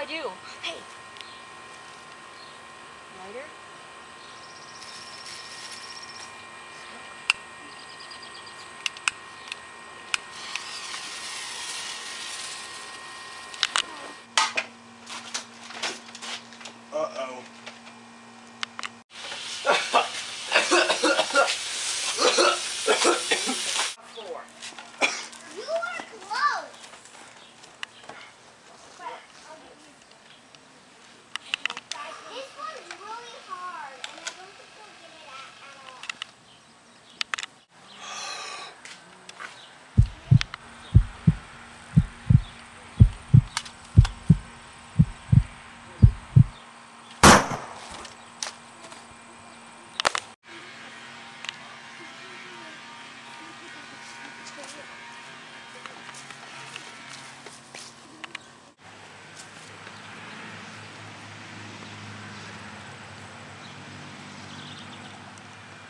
do. Hey. Lighter? Uh-oh. You are close. This one's really hard, and I don't think you'll get it at all.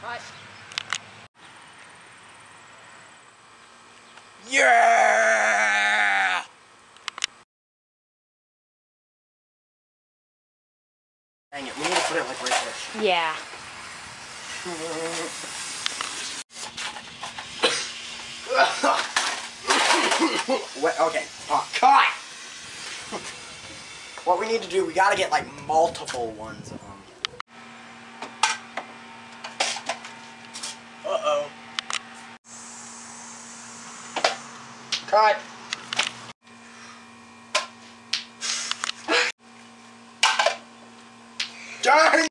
Right. Yeah! Dang it, we need to put it like right there. Yeah. Wait, okay, cut! What we need to do, we gotta get like multiple ones of them. Uh-oh. Cut! Dang